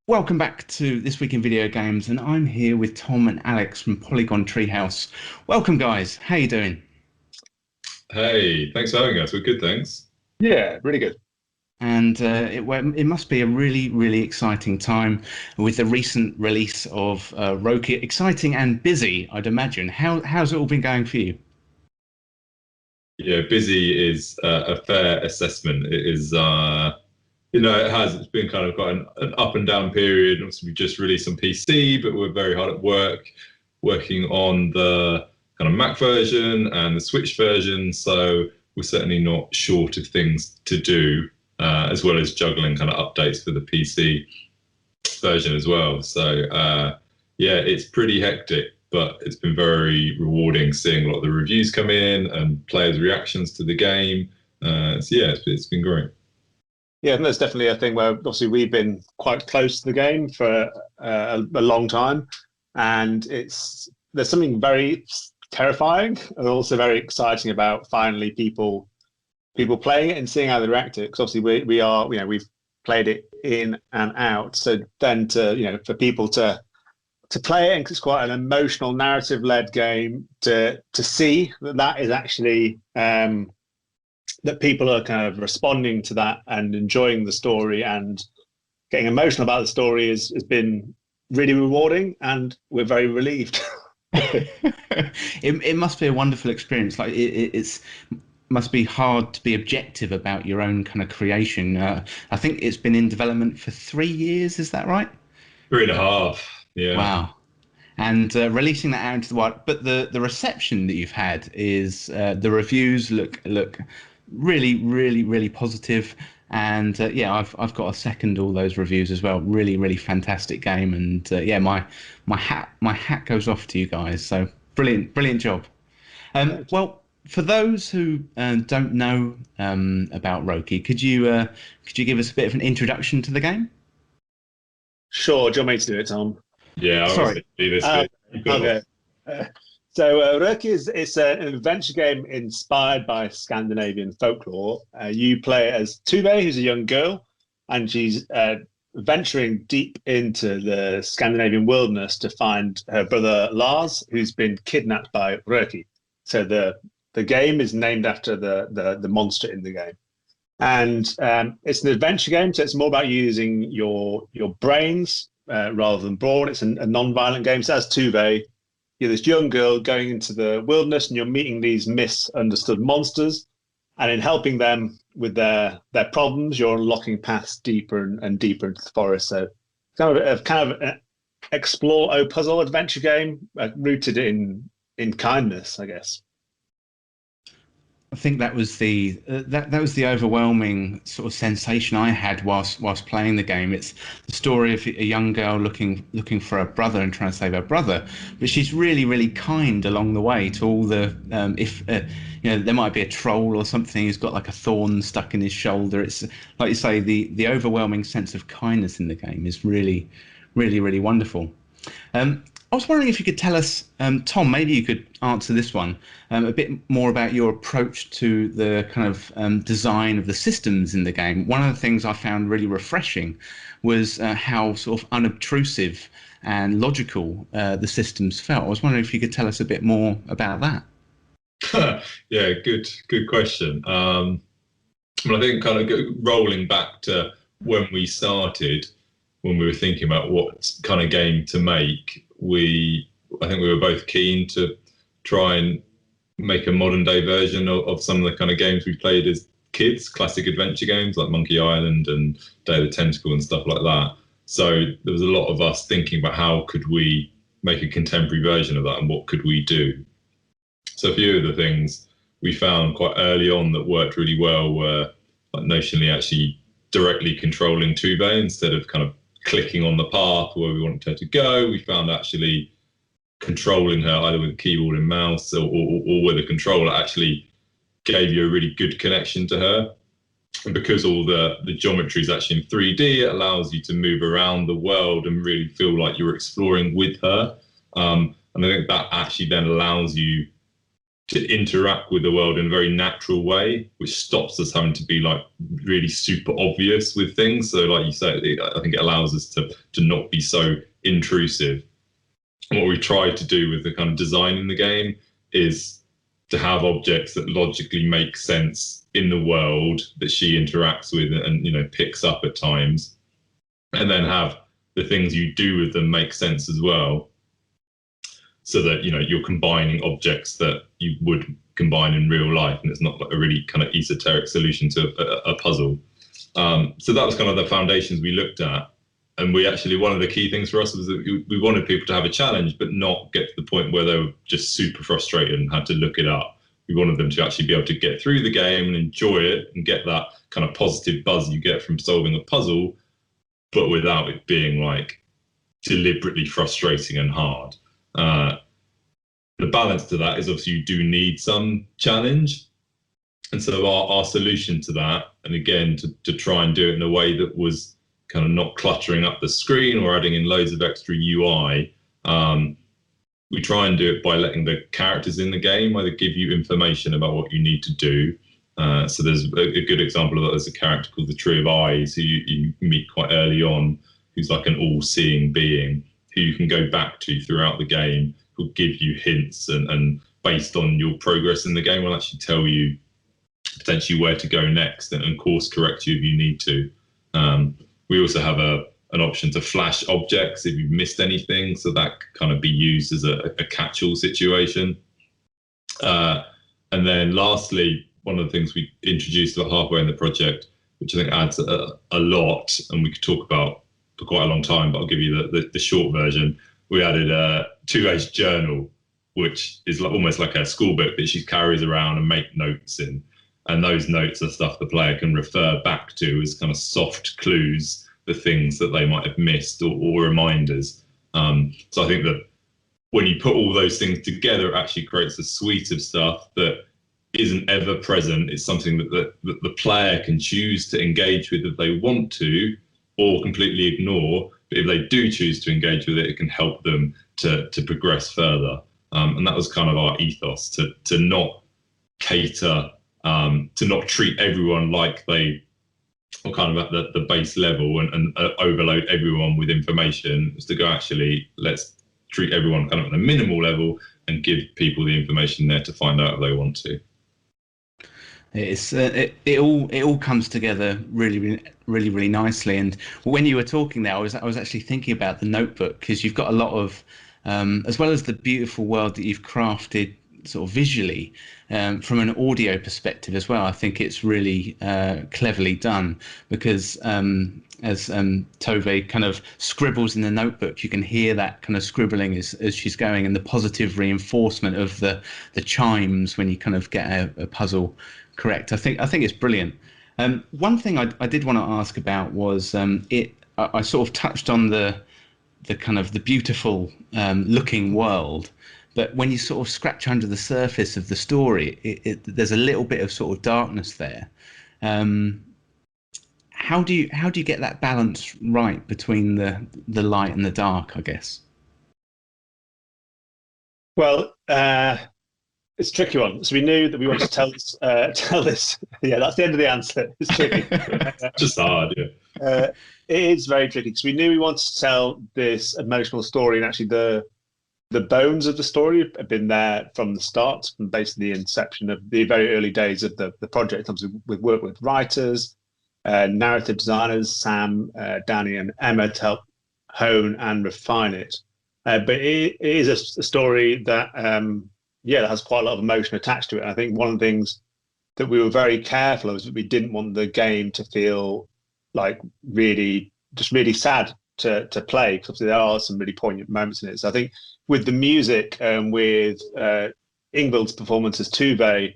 Welcome back to This Week in Video Games, and I'm here with Tom and Alex from Polygon Treehouse. Welcome, guys. How you doing? Hey, thanks for having us. We're good, thanks. Yeah, really good. And it must be a really exciting time with the recent release of Röki. Exciting and busy, I'd imagine. How's it all been going for you? Yeah, busy is a fair assessment. It is, it's been kind of quite an up and down period. Obviously, we just released on PC, but we're very hard at work, working on the kind of Mac version and the Switch version. So we're certainly not short of things to do, as well as juggling kind of updates for the PC version as well. So yeah, it's pretty hectic, but it's been very rewarding seeing a lot of the reviews come in and players' reactions to the game. So yeah, it's been great. Yeah, and there's definitely a thing where obviously we've been quite close to the game for a long time, and there's something very terrifying and also very exciting about finally people playing it and seeing how they react to it. Because obviously we've played it in and out, so then for people to play it, and it's quite an emotional narrative led game, to see that is actually that people are kind of responding to that and enjoying the story and getting emotional about the story has been really rewarding, and we're very relieved. It must be a wonderful experience. Like it's must be hard to be objective about your own kind of creation. I think it's been in development for 3 years. Is that right? 3.5. Yeah. Wow. And releasing that out into the wild, but the reception that you've had is the reviews look really positive, and yeah, I've got to second all those reviews as well. Really fantastic game, and yeah, my hat goes off to you guys. So brilliant job. Well, for those who don't know about Röki, could you give us a bit of an introduction to the game? Sure, do you want me to do it, Tom? Yeah, I was Sorry. do this Uh, bit. okay. Röki is an adventure game inspired by Scandinavian folklore. You play as Tuve, who's a young girl, and she's venturing deep into the Scandinavian wilderness to find her brother Lars, who's been kidnapped by Röki. So the game is named after the monster in the game. And it's an adventure game, so it's more about using your brains rather than brawn. It's a non-violent game. So as Tuve, you're this young girl going into the wilderness, and you're meeting these misunderstood monsters. And in helping them with their problems, you're unlocking paths deeper and deeper into the forest. So kind of an explore puzzle adventure game, rooted in kindness, I guess. I think that was that was the overwhelming sort of sensation I had whilst playing the game. It's the story of a young girl looking for a brother and trying to save her brother, but she's really kind along the way to all the if there might be a troll or something who's got like a thorn stuck in his shoulder. It's like you say, the overwhelming sense of kindness in the game is really wonderful. I was wondering if you could tell us, Tom, maybe you could answer this one, a bit more about your approach to the kind of design of the systems in the game. One of the things I found really refreshing was how sort of unobtrusive and logical the systems felt. I was wondering if you could tell us a bit more about that. Yeah, good question. Well, I think kind of rolling back to when we started, when we were thinking about what kind of game to make, I think we were both keen to try and make a modern day version of some of the kind of games we played as kids, classic adventure games like Monkey Island and Day of the Tentacle and stuff like that. So there was a lot of us thinking about how could we make a contemporary version of that and what could we do. So a few of the things we found quite early on that worked really well were like notionally actually directly controlling Tube instead of kind of clicking on the path where we wanted her to go. We found actually controlling her either with keyboard and mouse or with a controller actually gave you a really good connection to her. And because all the geometry is actually in 3D, it allows you to move around the world and really feel like you're exploring with her. And I think that actually then allows you to interact with the world in a very natural way, which stops us having to be like really super obvious with things. So like you say, I think it allows us to not be so intrusive. And what we tried to do with the kind of design in the game is to have objects that logically make sense in the world that she interacts with and, you know, picks up at times, and then have the things you do with them make sense as well, so that, you know, you're combining objects that you would combine in real life, and it's not like a really kind of esoteric solution to a puzzle. So that was kind of the foundations we looked at. And we actually, one of the key things for us was that we wanted people to have a challenge, but not get to the point where they were just super frustrated and had to look it up. We wanted them to actually be able to get through the game and enjoy it and get that kind of positive buzz you get from solving a puzzle, but without it being like deliberately frustrating and hard. The balance to that is obviously you do need some challenge. And so our solution to that, and again, to try and do it in a way that was kind of not cluttering up the screen or adding in loads of extra UI, we try and do it by letting the characters in the game either give you information about what you need to do. So there's a good example of that. There's a character called the Tree of Eyes who you meet quite early on, who's like an all-seeing being who you can go back to throughout the game, who'll give you hints and based on your progress in the game will actually tell you potentially where to go next and course correct you if you need to. We also have an option to flash objects if you've missed anything, so that can kind of be used as a catch-all situation. And then lastly, one of the things we introduced about halfway in the project, which I think adds a lot, and we could talk about for quite a long time, but I'll give you the short version. We added a two-page journal, which is almost like a school book that she carries around and make notes in. And those notes are stuff the player can refer back to as kind of soft clues, the things that they might have missed or reminders. So I think that when you put all those things together, it actually creates a suite of stuff that isn't ever present. It's something that the player can choose to engage with if they want to, or completely ignore. But if they do choose to engage with it, it can help them to progress further. And that was kind of our ethos, to not cater, to not treat everyone like they are kind of at the base level and overload everyone with information. Is to go, actually, let's treat everyone kind of at a minimal level and give people the information there to find out if they want to. It's it all comes together really nicely. And when you were talking there, I was actually thinking about the notebook, because you've got a lot of, as well as the beautiful world that you've crafted sort of visually, from an audio perspective as well. I think it's really cleverly done, because as Tove kind of scribbles in the notebook, you can hear that kind of scribbling as she's going, and the positive reinforcement of the chimes when you kind of get a puzzle correct. I think it's brilliant. One thing I did want to ask about was I sort of touched on the kind of the beautiful looking world, but when you sort of scratch under the surface of the story, there's a little bit of sort of darkness there. How do you get that balance right between the light and the dark, I guess? Well, it's a tricky one. So we knew that we wanted to tell this. Yeah, that's the end of the answer. It's tricky. Just hard, yeah. It is very tricky, because we knew we wanted to tell this emotional story, and actually the bones of the story have been there from the start, from basically the inception of the very early days of the project. Obviously, we've worked with writers, narrative designers, Sam, Danny, and Emma, to help hone and refine it. But it is a story that, that has quite a lot of emotion attached to it. And I think one of the things that we were very careful of is that we didn't want the game to feel like really sad to play, because there are some really poignant moments in it. So I think with the music, with Ingvild's performance as Tuve,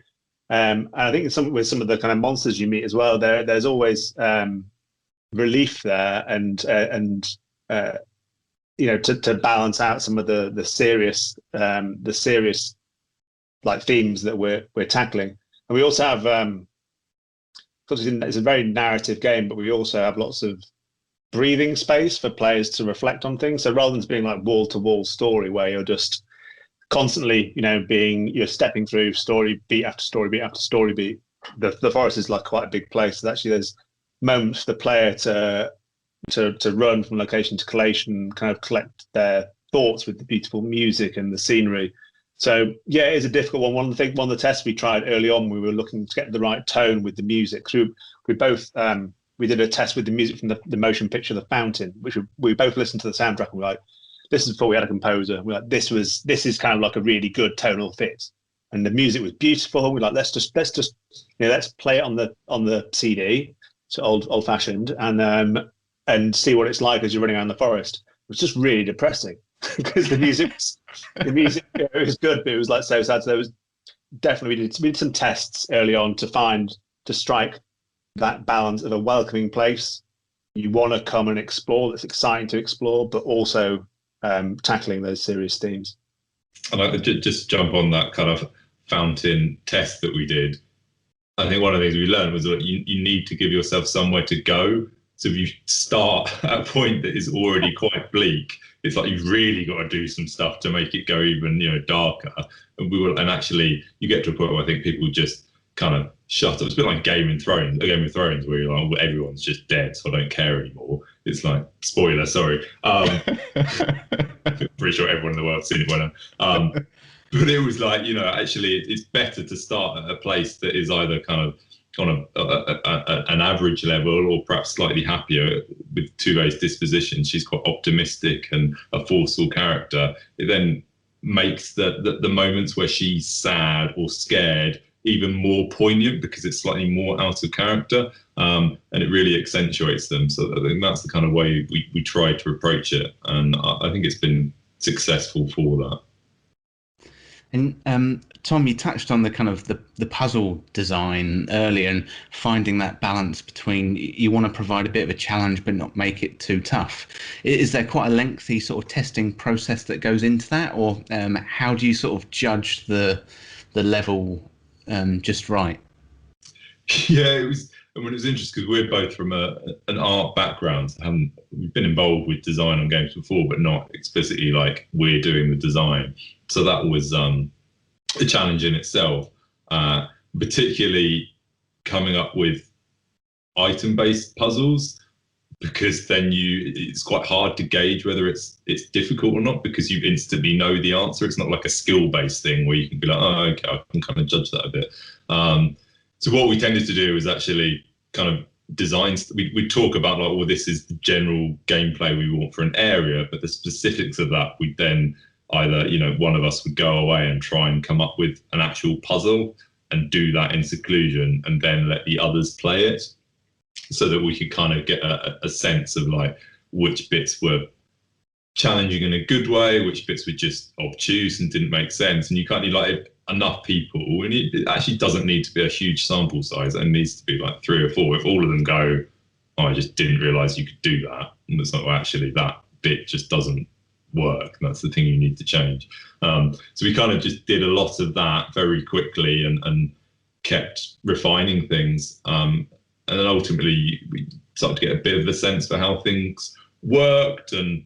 and I think with some of the kind of monsters you meet as well, there's always relief there, and to balance out some of the serious like themes that we're tackling. And we also have, because it's a very narrative game, but we also have lots of breathing space for players to reflect on things. So rather than being like wall to wall story where you're just constantly, you're stepping through story beat after story beat after story beat. The forest is like quite a big place. So actually, there's moments for the player to run from location to collation, kind of collect their thoughts with the beautiful music and the scenery. So yeah, it is a difficult one. One of the tests we tried early on, we were looking to get the right tone with the music. So we both we did a test with the music from the motion picture The Fountain, which we both listened to the soundtrack and we were like, this is before we had a composer. We're like, this is kind of like a really good tonal fit, and the music was beautiful. We're like, let's just let's play it on the CD, so old fashioned, and see what it's like as you're running around the forest. It was just really depressing because the music it was good, but it was like so sad. So there was definitely we did some tests early on to strike that balance of a welcoming place you want to come and explore, that's exciting to explore, but also tackling those serious themes. And I could just jump on that kind of fountain test that we did. I think one of the things we learned was that you need to give yourself somewhere to go. So if you start at a point that is already quite bleak, it's like you've really got to do some stuff to make it go even darker. And actually you get to a point where I think people just kind of shut up. It's a bit like Game of Thrones, where you're like, well, everyone's just dead, so I don't care anymore. It's like, spoiler, sorry. Pretty sure everyone in the world's seen it by now. But it was like, actually it's better to start at a place that is either kind of on an average level or perhaps slightly happier. With Tuve's disposition, she's quite optimistic and a forceful character. It then makes the moments where she's sad or scared even more poignant because it's slightly more out of character, and it really accentuates them. So I think that's the kind of way we try to approach it, and I think it's been successful for that. And Tom, you touched on the kind of the puzzle design earlier and finding that balance between you want to provide a bit of a challenge but not make it too tough. Is there quite a lengthy sort of testing process that goes into that, or how do you sort of judge the level just right? Yeah, it was interesting because we're both from an art background. We've been involved with design on games before, but not explicitly like we're doing the design. So that was a challenge in itself, particularly coming up with item-based puzzles, because then it's quite hard to gauge whether it's difficult or not, because you instantly know the answer. It's not like a skill-based thing where you can be like, oh, okay, I can kind of judge that a bit. So what we tended to do is actually kind of design. We talk about like, well, this is the general gameplay we want for an area, but the specifics of that we then either one of us would go away and try and come up with an actual puzzle and do that in seclusion, and then let the others play it, so that we could kind of get a sense of like which bits were challenging in a good way, which bits were just obtuse and didn't make sense. And you can't like enough people, and it actually doesn't need to be a huge sample size. It needs to be like 3 or 4. If all of them go, oh, I just didn't realize you could do that, and it's not, well, actually that bit just doesn't work, and that's the thing you need to change. So we kind of just did a lot of that very quickly and kept refining things. And then ultimately we started to get a bit of a sense for how things worked. And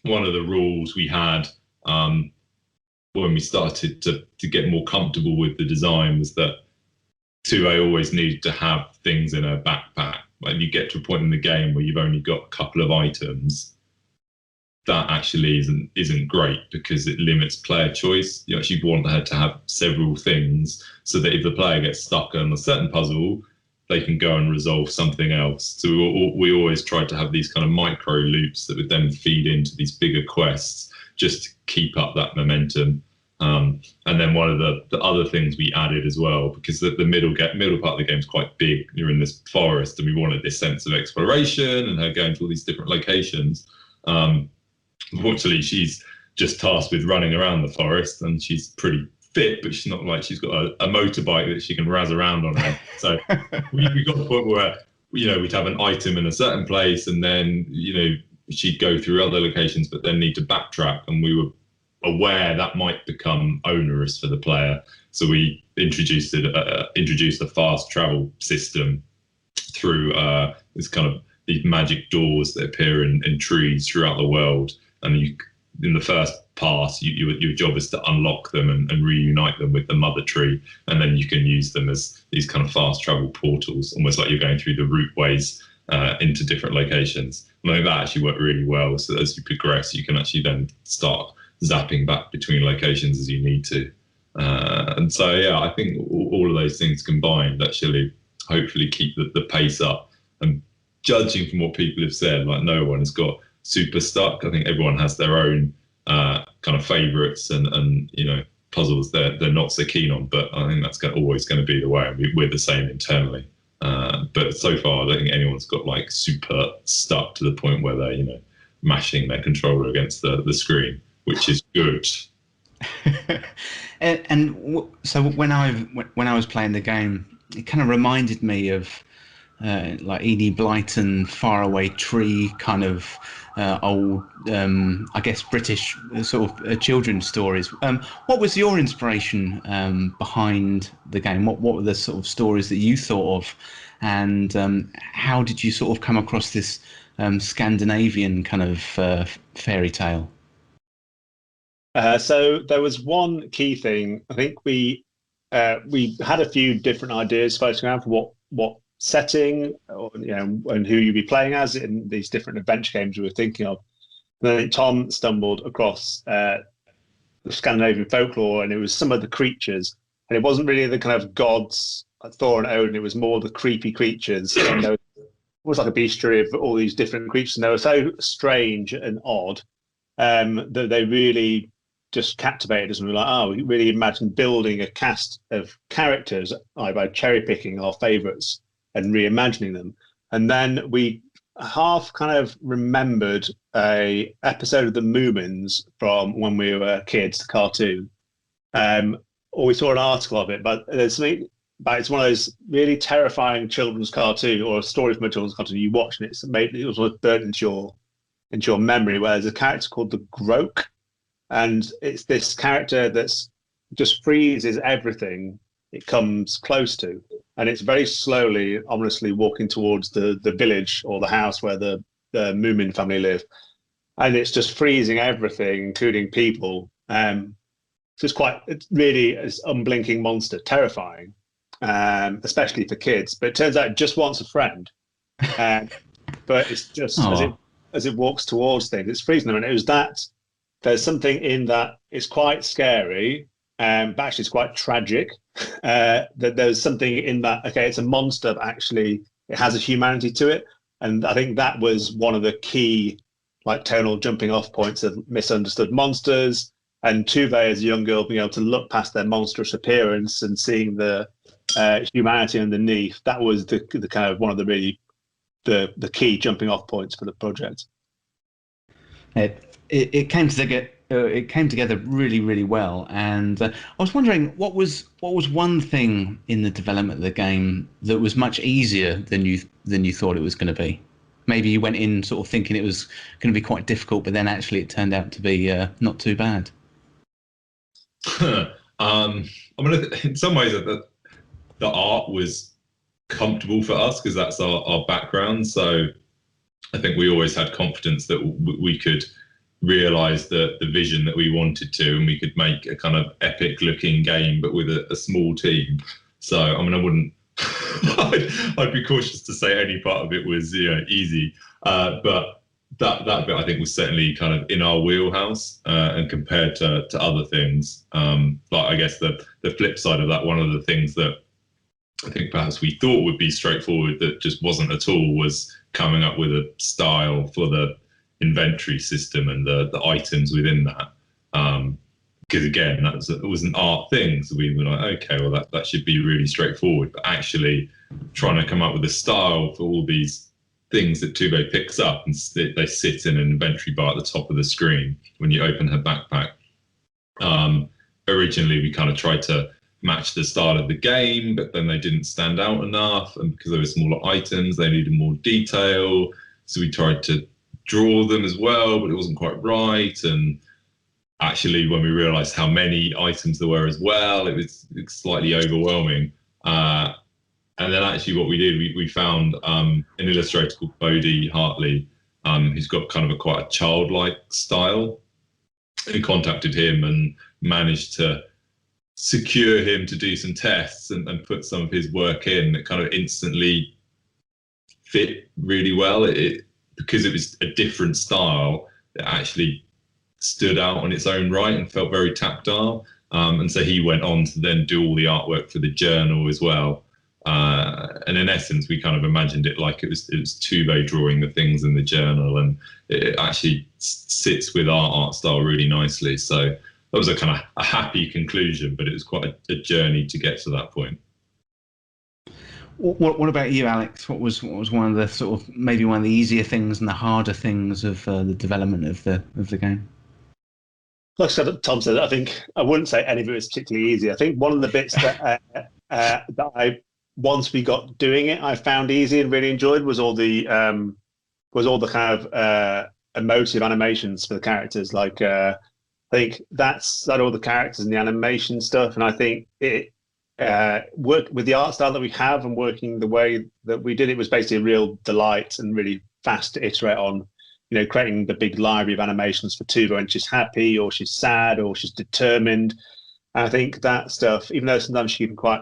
one of the rules we had when we started to get more comfortable with the design was that Tuve always needed to have things in her backpack. When you get to a point in the game where you've only got a couple of items, that actually isn't great, because it limits player choice. You actually want her to have several things, so that if the player gets stuck on a certain puzzle, they can go and resolve something else. So we always tried to have these kind of micro loops that would then feed into these bigger quests, just to keep up that momentum. And then one of the other things we added as well, because the middle part of the game is quite big. You're in this forest, and we wanted this sense of exploration and her going to all these different locations. Unfortunately, she's just tasked with running around the forest, and she's pretty fit, but she's not like she's got a motorbike that she can razz around on her. So we got to the point where we'd have an item in a certain place, and then she'd go through other locations, but then need to backtrack, and we were aware that might become onerous for the player. So we introduced a fast travel system through this kind of these magic doors that appear in trees throughout the world. And in the first pass. Your job is to unlock them and reunite them with the mother tree, and then you can use them as these kind of fast travel portals, almost like you're going through the routeways into different locations. And I think that actually worked really well. So as you progress, you can actually then start zapping back between locations as you need to. And so, yeah, I think all of those things combined actually hopefully keep the pace up. And judging from what people have said, like, no one has got super stuck. I think everyone has their own kind of favourites and puzzles they're not so keen on. But I think that's always going to be the way. And we're the same internally. But so far, I don't think anyone's got like super stuck to the point where they're mashing their controller against the screen, which is good. So when I was playing the game, it kind of reminded me of like Enid Blyton, Faraway Tree, kind of old, I guess, British sort of children's stories. What was your inspiration behind the game? What were the sort of stories that you thought of, and how did you sort of come across this Scandinavian kind of fairy tale? So there was one key thing. I think we had a few different ideas floating around for what setting, or, and who you'd be playing as in these different adventure games we were thinking of. And I think Tom stumbled across the Scandinavian folklore, and it was some of the creatures, and it wasn't really the kind of gods like Thor and Odin. It was more the creepy creatures. And it was like a bestiary of all these different creatures, and they were so strange and odd that they really just captivated us, and we were like, oh, we really imagine building a cast of characters by cherry picking our favorites and reimagining them. And then we half kind of remembered a episode of the Moomins from when we were kids, the cartoon, or we saw an article of it, but there's something about it's one of those really terrifying children's cartoon, or a story from a children's cartoon you watch, and it was burnt into your memory, where there's a character called the Groke. And it's this character that's just freezes everything it comes close to. And it's very slowly, ominously walking towards the village or the house where the Moomin family live. And it's just freezing everything, including people. So it's really an unblinking monster, terrifying, especially for kids. But it turns out it just wants a friend. But it's just as it walks towards things, it's freezing them. And it was that. There's something in that it's quite scary, but actually it's quite tragic. That there's something in that, okay, it's a monster, but actually it has a humanity to it. And I think that was one of the key like tonal jumping off points of misunderstood monsters. And Tuve, as a young girl, being able to look past their monstrous appearance and seeing the humanity underneath, that was the kind of one of the really the key jumping off points for the project. It came together really, really well, and I was wondering what was one thing in the development of the game that was much easier than you thought it was going to be. Maybe you went in sort of thinking it was going to be quite difficult, but then actually it turned out to be not too bad. In some ways, the art was comfortable for us because that's our background. So I think we always had confidence that we could realize the vision that we wanted to, and we could make a kind of epic looking game, but with a small team. So, I mean, I wouldn't, I'd be cautious to say any part of it was easy. But that bit I think was certainly kind of in our wheelhouse, and compared to other things. Like I guess the flip side of that, one of the things that I think perhaps we thought would be straightforward that just wasn't at all was coming up with a style for the inventory system and the items within that, because again it was an art thing, so we were like, okay, well that should be really straightforward, but actually trying to come up with a style for all these things that Tube picks up, and they sit in an inventory bar at the top of the screen when you open her backpack. Originally we kind of tried to match the style of the game, but then they didn't stand out enough, and because they were smaller items they needed more detail, so we tried to draw them as well, but it wasn't quite right. And actually when we realized how many items there were as well, it was slightly overwhelming. And then actually what we did, we found an illustrator called Bodhi Hartley, who's got kind of quite a childlike style. contacted him and managed to secure him to do some tests and put some of his work in. It kind of instantly fit really well. Because it was a different style, it actually stood out on its own right and felt very tactile. And so he went on to then do all the artwork for the journal as well. And in essence, we kind of imagined it like it was Tuve drawing the things in the journal, and it actually sits with our art style really nicely. So that was a kind of a happy conclusion, but it was quite a journey to get to that point. What about you, Alex? What was one of the sort of maybe one of the easier things and the harder things of the development of the game? Like Tom said, I think I wouldn't say any of it was particularly easy. I think one of the bits that I once we got doing it, I found easy and really enjoyed was all the kind of emotive animations for the characters. Like I think that's all the characters and the animation stuff, and I think it worked with the art style that we have and working the way that we did. It was basically a real delight and really fast to iterate on. You know, creating the big library of animations for Tuva when she's happy or she's sad or she's determined. And I think that stuff, even though sometimes she can be quite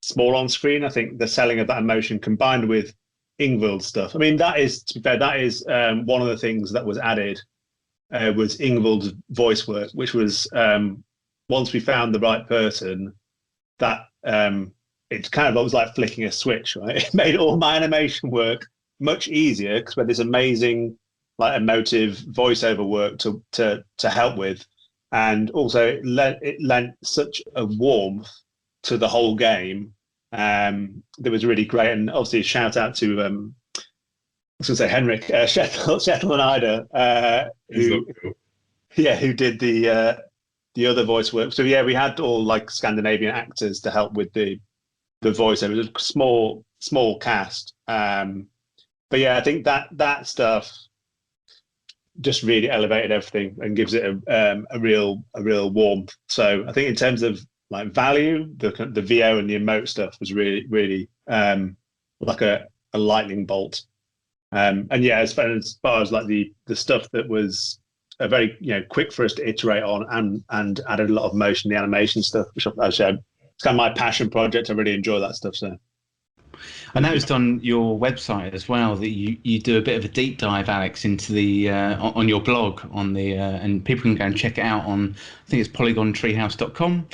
small on screen, I think the selling of that emotion combined with Ingvild's stuff. I mean, that is, to be fair, that is one of the things that was added was Ingvild's voice work, which was once we found the right person, that it kind of was like flicking a switch, right? It made all my animation work much easier because we had this amazing like emotive voiceover work to help with, and also it lent such a warmth to the whole game that was really great. And obviously, a shout out to I was going to say Henrik Shettel and Ida, who did the other voice work. So yeah, we had all like Scandinavian actors to help with the voiceover. It was a small cast, but yeah, I think that stuff just really elevated everything and gives it a real warmth. So I think in terms of like value, the VO and the emote stuff was really like a lightning bolt. And yeah, as far as like the stuff that was a very quick for us to iterate on and added a lot of motion, the animation stuff, which I said it's kind of my passion project. I really enjoy that stuff. So. I noticed on your website as well that you do a bit of a deep dive, Alex, into the on your blog on the and people can go and check it out on, I think it's polygontreehouse.com.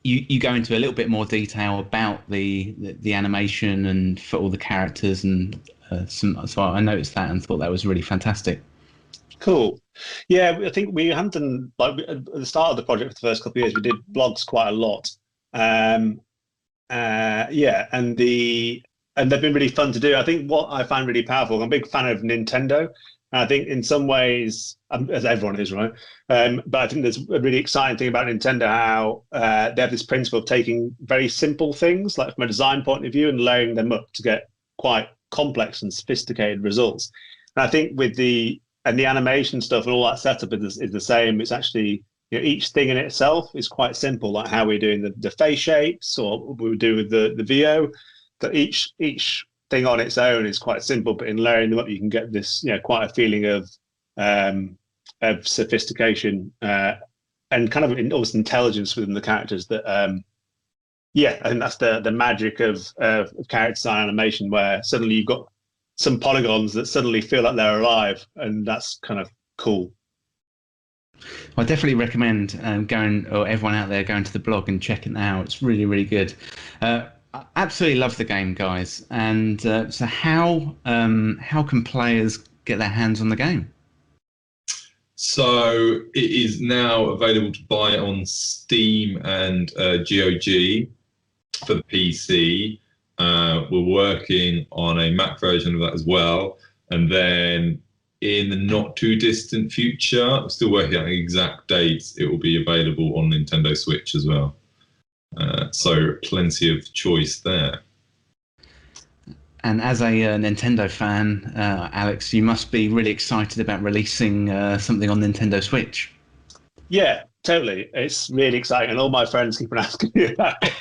You go into a little bit more detail about the animation and for all the characters and so I noticed that and thought that was really fantastic. Cool. Yeah, I think we haven't done, like at the start of the project for the first couple of years, we did blogs quite a lot. Yeah, and they've been really fun to do. I think what I find really powerful, I'm a big fan of Nintendo. And I think in some ways, as everyone is, right? But I think there's a really exciting thing about Nintendo, how they have this principle of taking very simple things, like from a design point of view, and layering them up to get quite complex and sophisticated results. And I think with the animation stuff and all that setup is the same. It's actually, each thing in itself is quite simple, like how we're doing the face shapes or what we do with the VO. That each thing on its own is quite simple, but in layering them up, you can get this, quite a feeling of sophistication and kind of almost intelligence within the characters. That I think that's the magic of character design animation, where suddenly you've got some polygons that suddenly feel like they're alive, and that's kind of cool. I definitely recommend everyone out there going to the blog and checking it out. It's really, really good. I absolutely love the game, guys. And so how can players get their hands on the game? So it is now available to buy on Steam and GOG for the PC. We're working on a Mac version of that as well. And then in the not too distant future, I'm still working out the exact dates, it will be available on Nintendo Switch as well. So plenty of choice there. And as a Nintendo fan, Alex, you must be really excited about releasing something on Nintendo Switch. Yeah, totally. It's really exciting, and all my friends keep on asking me about it.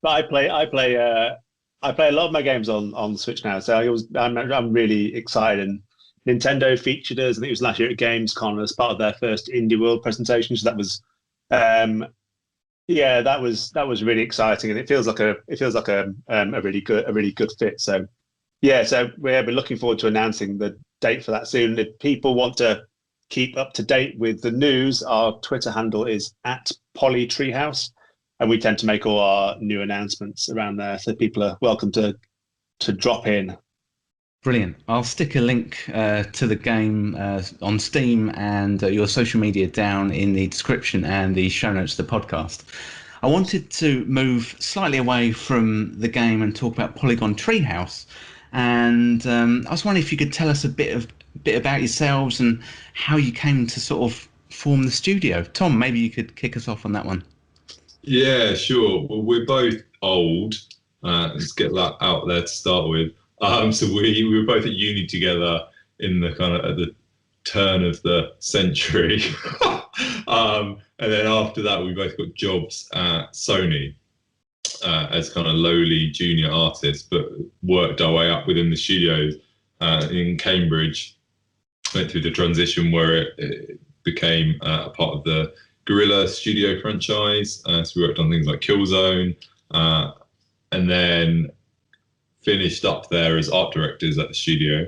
But I play a lot of my games on Switch now, so I'm really excited. And Nintendo featured us. I think it was last year at Gamescom as part of their first Indie World presentation. So that was, yeah, that was really exciting, and it feels like a really good fit. So yeah, so we're looking forward to announcing the date for that soon. If people want to keep up to date with the news, our Twitter handle is @Poly Treehouse, and we tend to make all our new announcements around there. So people are welcome to drop in. Brilliant. I'll stick a link to the game on Steam and your social media down in the description and the show notes of the podcast. I wanted to move slightly away from the game and talk about Polygon Treehouse. And I was wondering if you could tell us a bit about yourselves and how you came to sort of form the studio. Tom, maybe you could kick us off on that one. Yeah, sure. Well, we're both old. Let's get that out there to start with. So we were both at uni together in the kind of at the turn of the century. And then after that, we both got jobs at Sony as kind of lowly junior artists, but worked our way up within the studios in Cambridge. Went through the transition where it became a part of the Guerilla studio franchise. So we worked on things like Killzone, and then finished up there as art directors at the studio.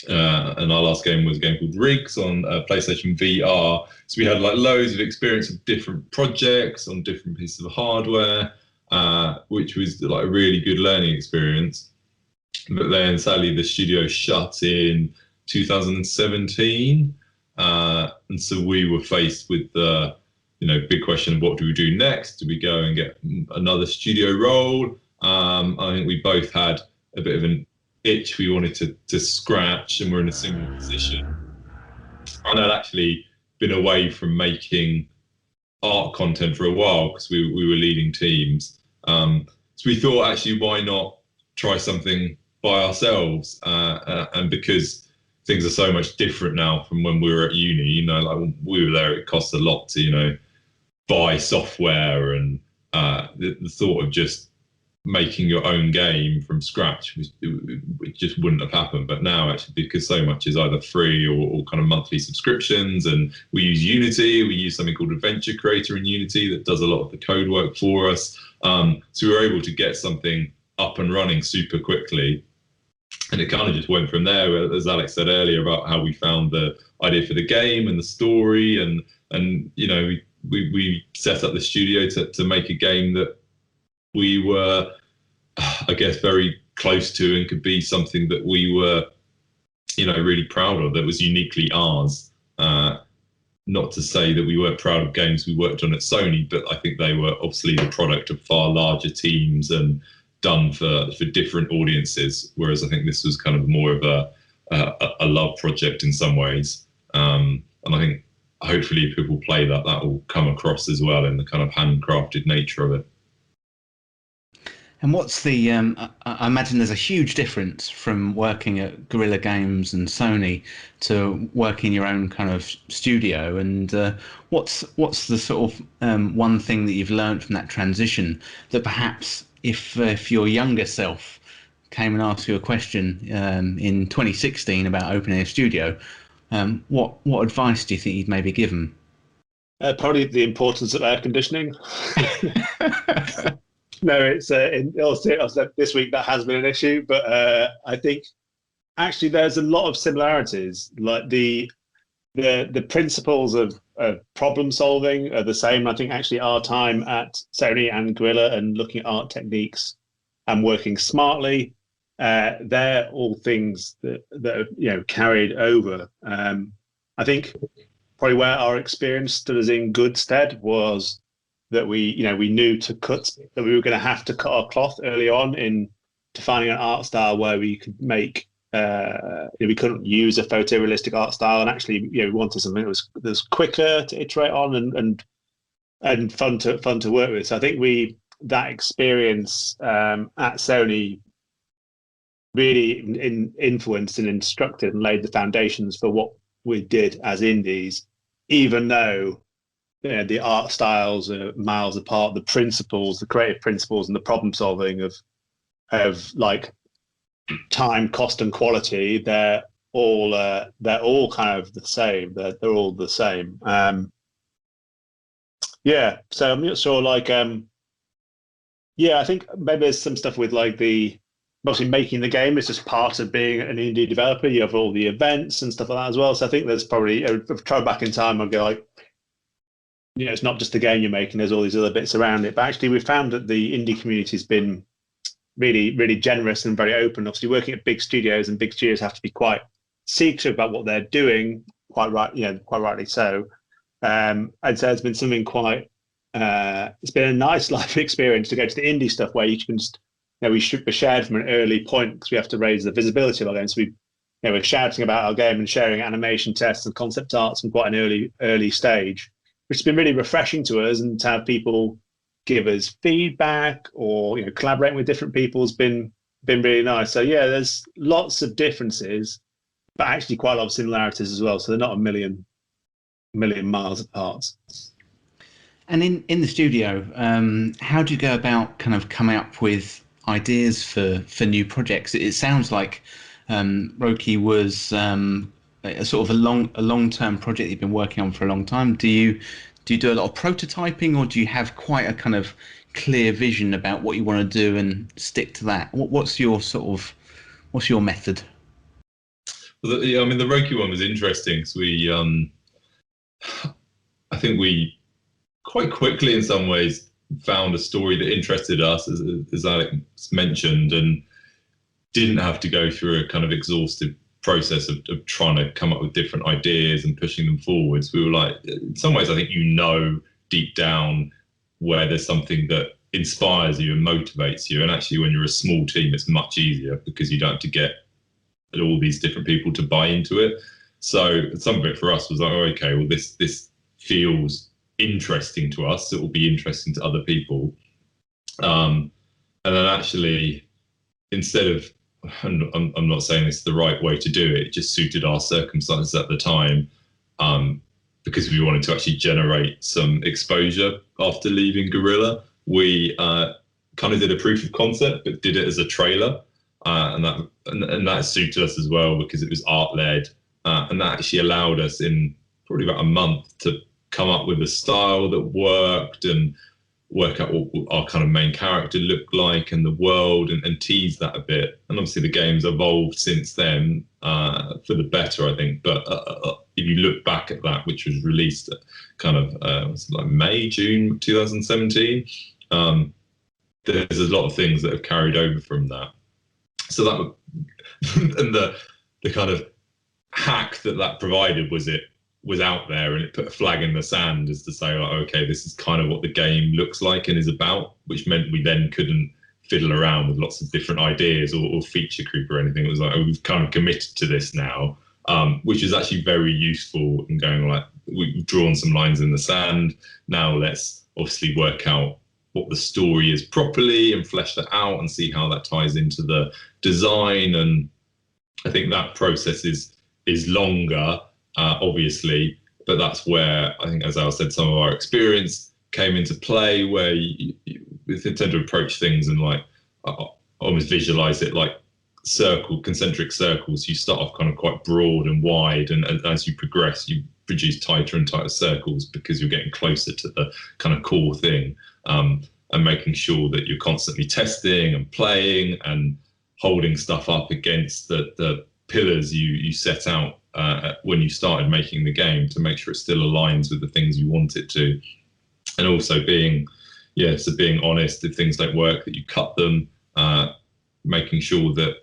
And our last game was a game called Rigs on PlayStation VR. So we had like loads of experience with different projects on different pieces of hardware, which was like a really good learning experience. But then sadly the studio shut in 2017. And so we were faced with the big question of what do we do next? Do we go and get another studio role? I think we both had a bit of an itch we wanted to scratch, and we're in a similar position. And I'd actually been away from making art content for a while because we were leading teams. So we thought, actually, why not try something by ourselves? And because things are so much different now from when we were at uni, like when we were there, it cost a lot to, buy software, and the thought of just making your own game from scratch it just wouldn't have happened. But now, actually, because so much is either free or kind of monthly subscriptions, and we use Unity, we use something called Adventure Creator in Unity that does a lot of the code work for us. So we were able to get something up and running super quickly. And it kind of just went from there, as Alex said earlier, about how we found the idea for the game and the story, and we set up the studio to make a game that we were, I guess, very close to and could be something that we were, really proud of, that was uniquely ours. Not to say that we weren't proud of games we worked on at Sony, but I think they were obviously the product of far larger teams and done for different audiences, whereas I think this was kind of more of a love project in some ways. And I think hopefully if people play that will come across as well in the kind of handcrafted nature of it. And what's the, I imagine there's a huge difference from working at Guerilla Games and Sony to working your own kind of studio. And what's the sort of one thing that you've learned from that transition that perhaps if your younger self came and asked you a question in 2016 about opening a studio, what advice do you think you'd maybe give them? Probably the importance of air conditioning. No, it's this week that has been an issue, but I think actually there's a lot of similarities. Like the principles of problem solving are the same. I think actually our time at Sony and Guerilla and looking at art techniques and working smartly, they're all things that are carried over. I think probably where our experience stood us in good stead was that we knew that we were going to have to cut our cloth early on in defining an art style where we could make we couldn't use a photorealistic art style, and actually we wanted something that was quicker to iterate on and fun to work with. So I think that experience at Sony really influenced and instructed and laid the foundations for what we did as indies, even though the art styles are miles apart. The principles, the creative principles and the problem solving of like time, cost and quality, they're all they're all kind of the same. They're all the same. Yeah, so I'm not sure. Like, yeah, I think maybe there's some stuff with like the obviously making the game is just part of being an indie developer. You have all the events and stuff like that as well. So I think there's probably if I try back in time, I'd go like, it's not just the game you're making. There's all these other bits around it. But actually, we've found that the indie community has been really, really generous and very open. Obviously, working at big studios, and big studios have to be quite secretive about what they're doing. Quite right, quite rightly so. I'd say it's been something quite. It's been a nice life experience to go to the indie stuff where you can just, we shared from an early point because we have to raise the visibility of our game. So we're shouting about our game and sharing animation tests and concept arts from quite an early stage, which has been really refreshing to us, and to have people give us feedback or collaborating with different people has been really nice. So yeah, there's lots of differences, but actually quite a lot of similarities as well. So they're not a million miles apart. And in the studio, how do you go about kind of coming up with ideas for new projects? It sounds like Röki was a sort of a long-term project you've been working on for a long time. Do you do a lot of prototyping, or do you have quite a kind of clear vision about what you want to do and stick to that? What's your method? Well, I mean, the Röki one was interesting because I think we quite quickly, in some ways, found a story that interested us, as Alex mentioned, and didn't have to go through a kind of exhaustive process of trying to come up with different ideas and pushing them forwards. We were like, in some ways, I think deep down where there's something that inspires you and motivates you. And actually, when you're a small team, it's much easier because you don't have to get all these different people to buy into it. So some of it for us was like, oh, okay, well, this feels interesting to us. It will be interesting to other people. And then actually, instead of, I'm not saying this is the right way to do it, it just suited our circumstances at the time, because we wanted to actually generate some exposure after leaving Guerilla. We kind of did a proof of concept, but did it as a trailer. And that suited us as well because it was art-led. And that actually allowed us in probably about a month to come up with a style that worked and work out what our kind of main character looked like and the world, and tease that a bit. And obviously the game's evolved since then for the better, I think. But if you look back at that, which was released at kind of like May, June 2017, there's a lot of things that have carried over from that. So that and the kind of hack that provided was out there, and it put a flag in the sand as to say, like, okay, this is kind of what the game looks like and is about, which meant we then couldn't fiddle around with lots of different ideas or feature creep or anything. It was like, oh, we've kind of committed to this now, which is actually very useful in going like, we've drawn some lines in the sand. Now let's obviously work out what the story is properly and flesh that out and see how that ties into the design. And I think that process is longer, obviously, but that's where I think, as Al said, some of our experience came into play, where you tend to approach things and like almost visualize it like concentric circles. You start off kind of quite broad and wide, and as you progress, you produce tighter and tighter circles because you're getting closer to the kind of core thing, and making sure that you're constantly testing and playing and holding stuff up against the pillars you set out when you started making the game, to make sure it still aligns with the things you want it to. And also being honest, if things don't work, that you cut them, making sure that,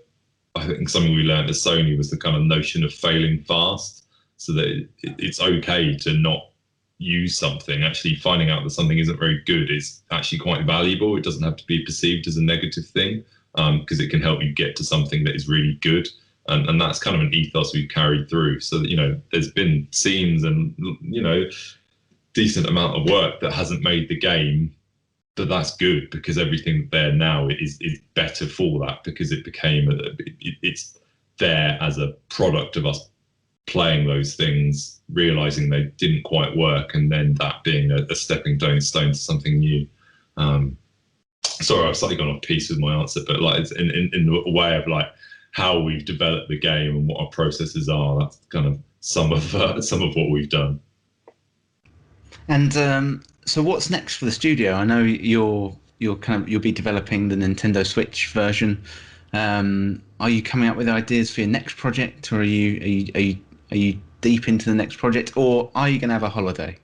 I think something we learned at Sony was the kind of notion of failing fast, so that it's okay to not use something. Actually finding out that something isn't very good is actually quite valuable. It doesn't have to be perceived as a negative thing, because it can help you get to something that is really good. And that's kind of an ethos we've carried through. So that, there's been scenes and, decent amount of work that hasn't made the game, but that's good because everything there now is better for that, because it became, it's there as a product of us playing those things, realizing they didn't quite work, and then that being a stepping stone to something new. Sorry, I've slightly gone off piece with my answer, but like it's in a way of like how we've developed the game and what our processes are. That's kind of some of what we've done. And so, what's next for the studio? I know you'll be developing the Nintendo Switch version. Are you coming up with ideas for your next project, or are you deep into the next project, or are you going to have a holiday?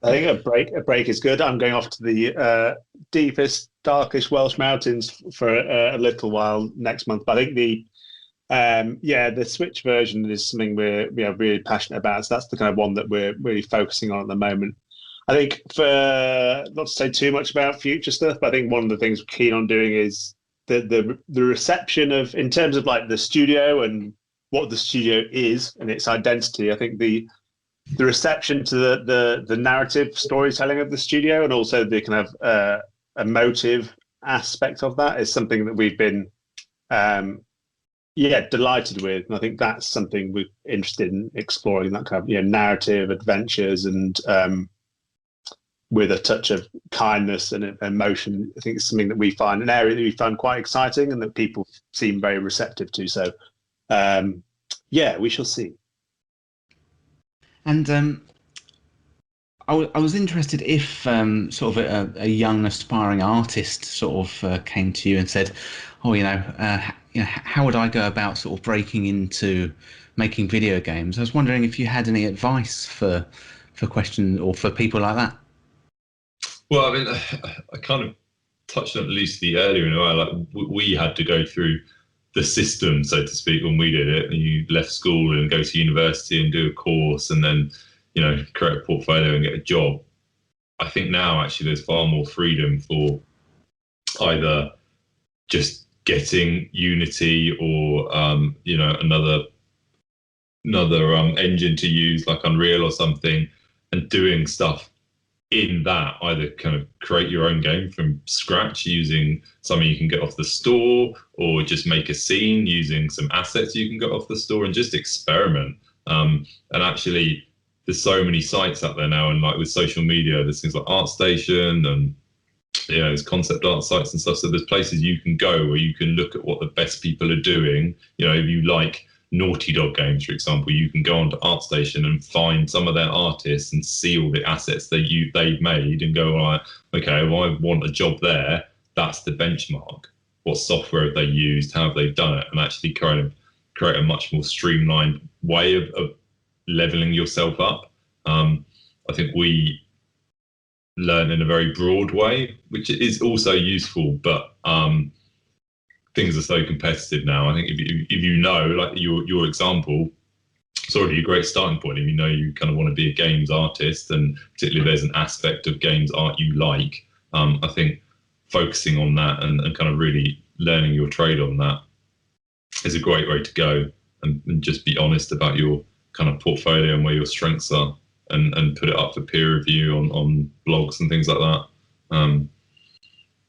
I think a break is good. I'm going off to the deepest, darkest Welsh mountains for a little while next month. But I think the Switch version is something we're really passionate about. So that's the kind of one that we're really focusing on at the moment. I think, for not to say too much about future stuff, but I think one of the things we're keen on doing is the reception of, in terms of like the studio and what the studio is and its identity. I think the reception to the narrative storytelling of the studio, and also the kind of emotive aspect of that, is something that we've been delighted with. And I think that's something we're interested in exploring, that kind of narrative adventures, and with a touch of kindness and emotion. I think it's something that we find, an area that we find quite exciting and that people seem very receptive to. So we shall see. And I was interested if sort of a young aspiring artist sort of came to you and said, "Oh, how would I go about sort of breaking into making video games?" I was wondering if you had any advice for questions or for people like that. Well, I mean, I kind of touched on it loosely earlier in a way. Like, we had to go through the system, so to speak, when we did it. And you left school and go to university and do a course, and then create a portfolio and get a job. I think now actually there's far more freedom for either just getting Unity or another engine to use, like Unreal or something, and doing stuff in that. Either kind of create your own game from scratch using something you can get off the store, or just make a scene using some assets you can get off the store, and just experiment. And actually, there's so many sites out there now, and like with social media, there's things like ArtStation and there's concept art sites and stuff. So there's places you can go where you can look at what the best people are doing. If you like Naughty Dog games, for example, you can go onto ArtStation and find some of their artists and see all the assets they've made, and go, all right, okay, well, I want a job there. That's the benchmark. What software have they used? How have they done it? And actually kind of create a much more streamlined way of leveling yourself up. I think we learn in a very broad way, which is also useful, but things are so competitive now. I think if you know, like your example, it's already a great starting point. If you kind of want to be a games artist, and particularly if there's an aspect of games art you like, I think focusing on that and kind of really learning your trade on that is a great way to go, and just be honest about your kind of portfolio and where your strengths are, and put it up for peer review on blogs and things like that.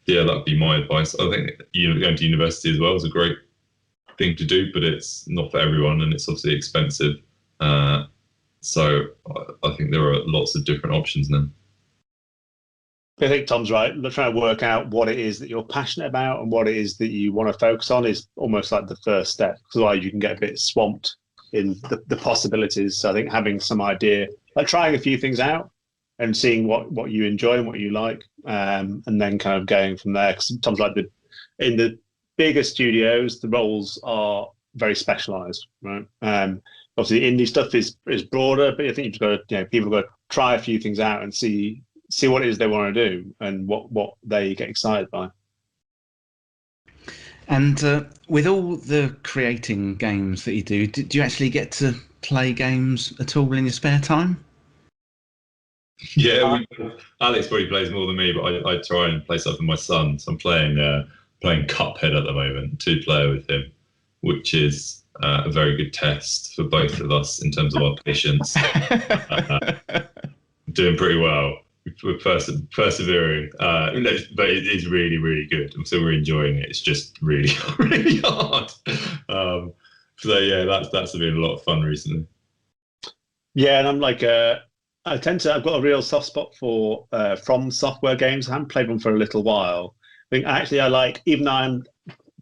That'd be my advice. I think going to university as well is a great thing to do, but it's not for everyone, and it's obviously expensive. So I think there are lots of different options now. I think Tom's right. Trying to work out what it is that you're passionate about and what it is that you want to focus on is almost like the first step. Otherwise, you can get a bit swamped in the possibilities. So I think having some idea, like trying a few things out and seeing what you enjoy and what you like, and then kind of going from there. Because sometimes, like in the bigger studios, the roles are very specialised, right? Obviously, indie stuff is broader, but I think you've got to, people have got to try a few things out and see what it is they want to do and what they get excited by. And with all the creating games that you do you actually get to play games at all in your spare time? Yeah, Alex probably plays more than me, but I try and play stuff with my son. So I'm playing Cuphead at the moment, 2-player with him, which is a very good test for both of us in terms of our patience. Doing pretty well. We're persevering, but it is really, really good. So we're enjoying it. It's just really, really hard. That's been a lot of fun recently. Yeah, and I'm like, I've got a real soft spot for From Software games. I haven't played them for a little while. I think actually I like, even though I'm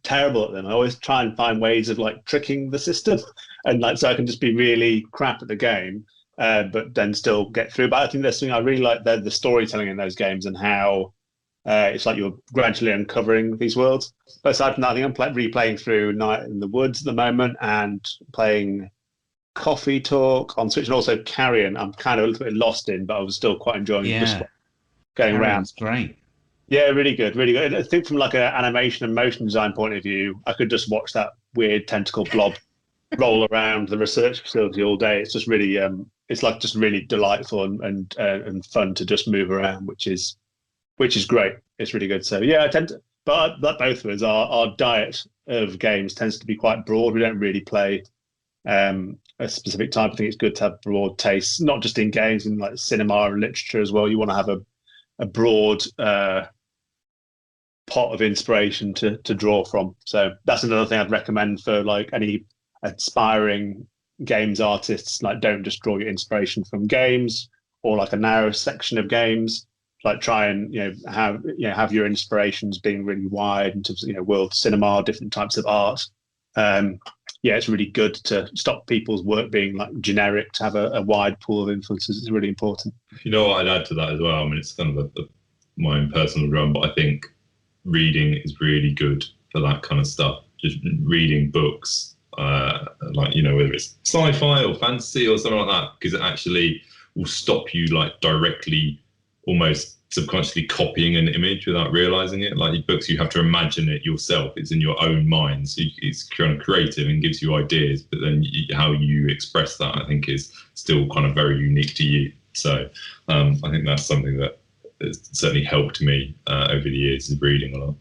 terrible at them. I always try and find ways of like tricking the system, and like so I can just be really crap at the game, but then still get through. But I think that's something I really like the storytelling in those games and how it's like you're gradually uncovering these worlds. But aside from that, I think I'm replaying through Night in the Woods at the moment and playing Coffee Talk on Switch, and also Carrion. I'm kind of a little bit lost in, but I was still quite enjoying just going around. Great. Yeah, really good, really good. I think from like an animation and motion design point of view, I could just watch that weird tentacle blob roll around the research facility all day. It's just really, it's like just really delightful and fun to just move around, which is great. It's really good. So yeah, I tend to, but both of us, our diet of games tends to be quite broad. We don't really play a specific type. I think it's good to have broad tastes, not just in games, in like cinema and literature as well. You want to have a broad pot of inspiration to draw from. So that's another thing I'd recommend for like any aspiring games artists. Like, don't just draw your inspiration from games or like a narrow section of games. Like, try and have your inspirations being really wide in terms of world cinema, different types of art. It's really good to stop people's work being like generic, to have a wide pool of influences. It's really important. You know what I'd add to that as well? I mean, it's kind of my own personal drum, but I think reading is really good for that kind of stuff. Just reading books, like, whether it's sci-fi or fantasy or something like that, because it actually will stop you like directly, almost subconsciously copying an image without realizing it. Like books, you have to imagine it yourself. It's in your own mind. So it's kind of creative and gives you ideas, but then how you express that, I think, is still kind of very unique to you. So I think that's something that has certainly helped me over the years, is reading a lot.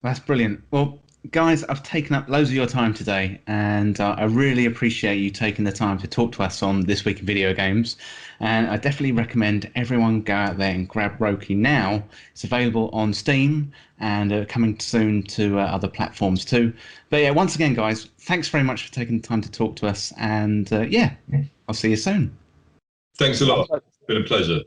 That's brilliant. Well, guys, I've taken up loads of your time today, and I really appreciate you taking the time to talk to us on This Week in Video Games. And I definitely recommend everyone go out there and grab Röki now. It's available on Steam and coming soon to other platforms too. But yeah, once again, guys, thanks very much for taking the time to talk to us. And I'll see you soon. Thanks a lot. It's been a pleasure.